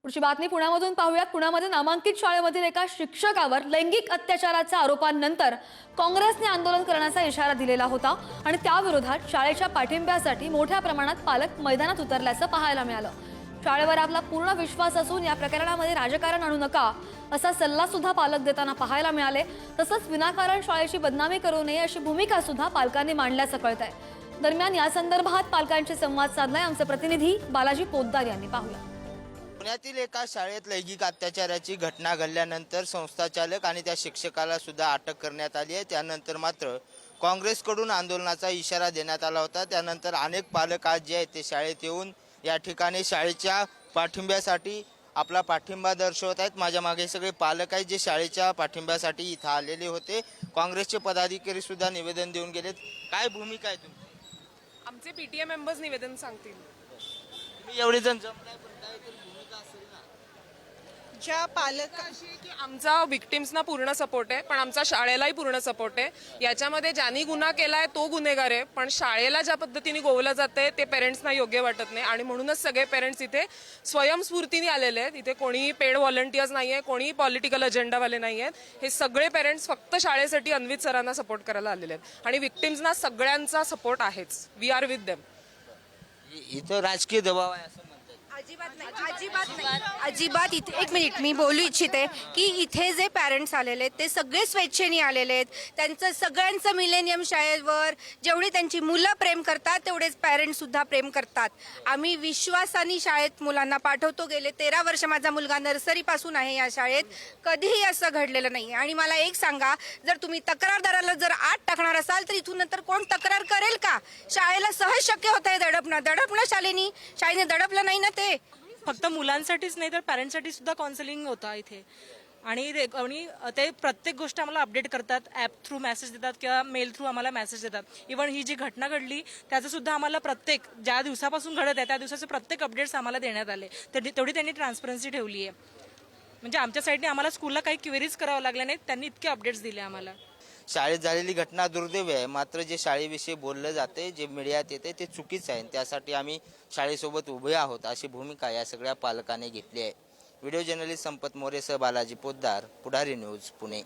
पुढची बातमी पुण्यामधून पाहूयात। पुण्यामध्ये नामांकित शाळेमधील एका शिक्षकावर लैंगिक अत्याचाराच्या आरोपांनंतर काँग्रेसने आंदोलन करण्याचा इशारा दिलेला होता आणि त्याविरोधात शाळेच्या पाठिंब्यासाठी मोठ्या प्रमाणात पालक मैदानात उतरल्याचं पाहायला मिळालं। शाळेवर आपला पूर्ण विश्वास असून या प्रकरणामध्ये राजकारण आणू नका असा सल्ला सुद्धा पालक देताना पाहायला मिळाले। तसंच विनाकारण शाळेची बदनामी करू नये अशी भूमिका सुद्धा पालकांनी मांडल्याचं कळतंय। दरम्यान या संदर्भात पालकांशी संवाद साधलाय आमचे प्रतिनिधी बालाजी पोद्दार यांनी। पाहूया। पुण्यातील एका शाळेत लैंगिक अत्याचाराची घटना घडल्यानंतर संस्थाचालक आणि त्या शिक्षकाला सुद्धा अटक करण्यात आली आहे। त्यानंतर मात्र काँग्रेसकडून आंदोलनाचा इशारा देण्यात आला होता। त्यानंतर अनेक पालक आज जे आहेत ते शाळेत येऊन या ठिकाणी शाळेच्या पाठिंब्यासाठी आपला पाठिंबा दर्शवत आहेत। माझ्या मागे सगळे पालक आहेत जे शाळेच्या पाठिंब्यासाठी इथं आलेले होते। काँग्रेसचे पदाधिकारी सुद्धा निवेदन देऊन गेलेत। काय भूमिका आहे तुमची? आमचे पीटीए मेंबर्स निवेदन सांगतील। तुम्ही एवढे जण जमलाय पण काहीतरी भूमिका असेल ना? ज्या पालक की आमचा विक्टिम्सना पूर्ण सपोर्ट आहे, पण आमचा शाळेलाही पूर्ण सपोर्ट आहे। याच्यामध्ये ज्यांनी गुन्हा केलाय तो गुन्हेगार आहे, पण शाळेला ज्या पद्धतीने गोवलं जाते ते पेरेंट्सना योग्य वाटत नाही आणि म्हणूनच सगळे पेरेंट्स इथे स्वयंस्फूर्तीने आलेले आहेत। इथे कोणीही पेड व्हॉलंटियर्स नाहीये, कोणीही पॉलिटिकल अजेंडावाले नाही आहेत। हे सगळे पेरेंट्स फक्त शाळेसाठी अन्वित सरांना सपोर्ट करायला आलेले आहेत आणि विक्टिम्सना सगळ्यांचा सपोर्ट आहेच। We are with them. इथं राजकीय दबाव आहे असं म्हणतात? अजिबात नाही, अजिबात नाही, अजिबात। इथे एक मिनिट मी बोलू इच्छिते की इथे जे पॅरेंट्स आलेले आहेत ते सगळे स्वेच्छेने आलेले आहेत। त्यांचं सगळ्यांचं मिलेनियम शाळेवर जेवढी त्यांची मुलं प्रेम करतात तेवढेच पॅरेंट्स सुद्धा प्रेम करतात। आम्ही विश्वासाने शाळेत मुलांना पाठवतो। गेले 13 वर्ष माझा मुलगा नर्सरीपासून आहे या शाळेत, कधीही असं घडलेलं नाही। आणि मला एक सांगा, जर तुम्ही तक्रारदाराला जर आत टाकणार असाल तर इथून नंतर कोण तक्रार करेल का? शाळेला सहज शक्य होत आहे दडपणं शाळेने दडपलं नाही ना। ते फक्त मुलांसाठीच नाही तर पॅरेंट्ससाठी सुद्धा काउन्सिलिंग होता इथे आणि ते प्रत्येक गोष्ट आम्हाला अपडेट करतात। ॲप थ्रू मेसेज देतात किंवा मेल थ्रू आम्हाला मेसेज देतात। इव्हन ही जी घटना घडली त्याचं सुद्धा आम्हाला प्रत्येक ज्या दिवसापासून घडत आहे त्या दिवसाचे प्रत्येक अपडेट्स आम्हाला देण्यात आले। तेवढी त्यांनी ट्रान्सपरन्सी ठेवली आहे। म्हणजे आमच्या साईडने आम्हाला स्कूलला काही क्वेरीज करावं लागल्या नाहीत, त्यांनी इतके अपडेट्स दिले आम्हाला। शाळेत झालेली घटना दुर्दैवी आहे, मात्र जे शाळेविषयी बोललं जाते, जे मीडियात येते ते चुकीचं आहे। त्यासाठी आम्ही शाळेसोबत उभे आहोत अशी भूमिका या सगळ्या पालकांनी घेतली आहे। व्हिडिओ जर्नलिस्ट संपत मोरेसह बालाजी पोद्दार, पुढारी न्यूज, पुणे।